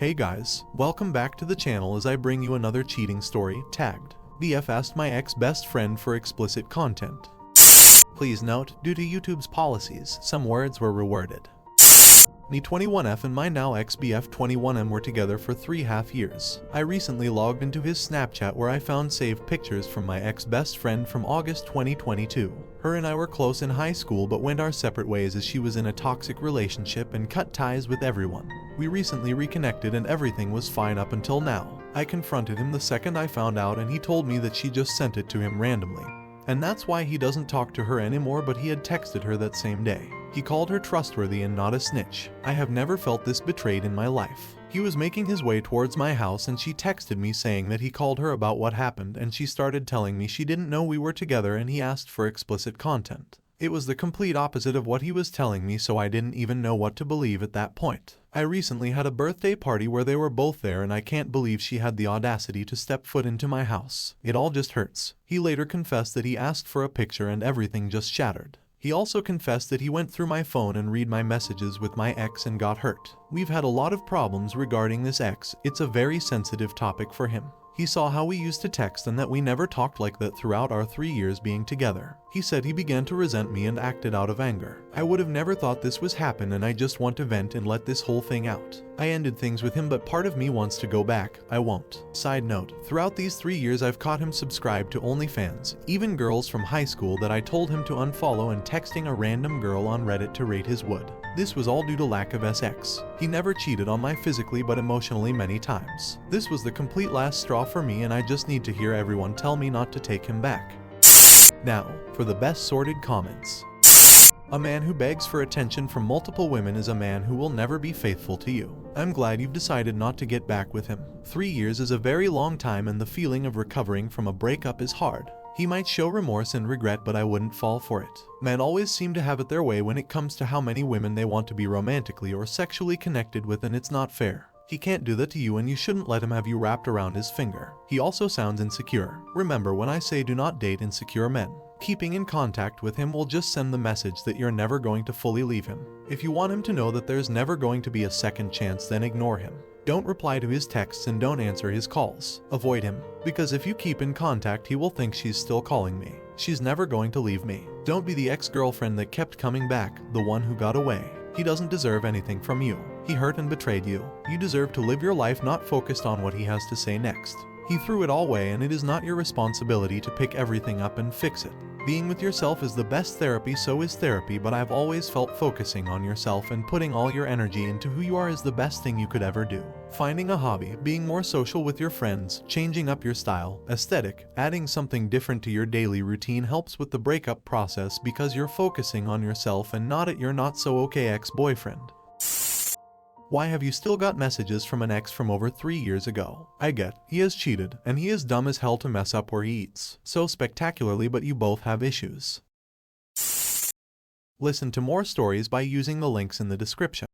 Hey guys, welcome back to the channel as I bring you another cheating story, tagged, BF asked my ex-best friend for explicit content. Please note, due to YouTube's policies, some words were reworded. Me 21F and my now ex-BF 21M were together for 3.5 years. I recently logged into his Snapchat where I found saved pictures from my ex-best friend from August 2022. Her and I were close in high school but went our separate ways as she was in a toxic relationship and cut ties with everyone. We recently reconnected and everything was fine up until now. I confronted him the second I found out and he told me that she just sent it to him randomly. And that's why he doesn't talk to her anymore, but he had texted her that same day. He called her trustworthy and not a snitch. I have never felt this betrayed in my life. He was making his way towards my house and she texted me saying that he called her about what happened and she started telling me she didn't know we were together and he asked for explicit content. It was the complete opposite of what he was telling me, so I didn't even know what to believe at that point. I recently had a birthday party where they were both there and I can't believe she had the audacity to step foot into my house. It all just hurts. He later confessed that he asked for a picture and everything just shattered. He also confessed that he went through my phone and read my messages with my ex and got hurt. We've had a lot of problems regarding this ex. It's a very sensitive topic for him. He saw how we used to text and that we never talked like that throughout our 3 years being together. He said he began to resent me and acted out of anger. I would have never thought this was happen and I just want to vent and let this whole thing out. I ended things with him but part of me wants to go back. I won't. Side note, throughout these 3 years I've caught him subscribed to OnlyFans, even girls from high school that I told him to unfollow and texting a random girl on Reddit to rate his wood. This was all due to lack of sex. He never cheated on me physically but emotionally many times. This was the complete last straw for me and I just need to hear everyone tell me not to take him back. Now, for the best sorted comments. A man who begs for attention from multiple women is a man who will never be faithful to you. I'm glad you've decided not to get back with him. 3 years is a very long time and the feeling of recovering from a breakup is hard. He might show remorse and regret but I wouldn't fall for it. Men always seem to have it their way when it comes to how many women they want to be romantically or sexually connected with, and it's not fair. He can't do that to you and you shouldn't let him have you wrapped around his finger. He also sounds insecure. Remember when I say do not date insecure men. Keeping in contact with him will just send the message that you're never going to fully leave him. If you want him to know that there's never going to be a second chance, then ignore him. Don't reply to his texts and don't answer his calls. Avoid him, because if you keep in contact he will think she's still calling me. She's never going to leave me. Don't be the ex-girlfriend that kept coming back, the one who got away. He doesn't deserve anything from you. He hurt and betrayed you. You deserve to live your life not focused on what he has to say next. He threw it all away and it is not your responsibility to pick everything up and fix it. Being with yourself is the best therapy, so is therapy, but I've always felt focusing on yourself and putting all your energy into who you are is the best thing you could ever do. Finding a hobby, being more social with your friends, changing up your style, aesthetic, adding something different to your daily routine helps with the breakup process because you're focusing on yourself and not at your not so okay ex-boyfriend. Why have you still got messages from an ex from over 3 years ago? I get, he has cheated, and he is dumb as hell to mess up where he eats so spectacularly, but you both have issues. Listen to more stories by using the links in the description.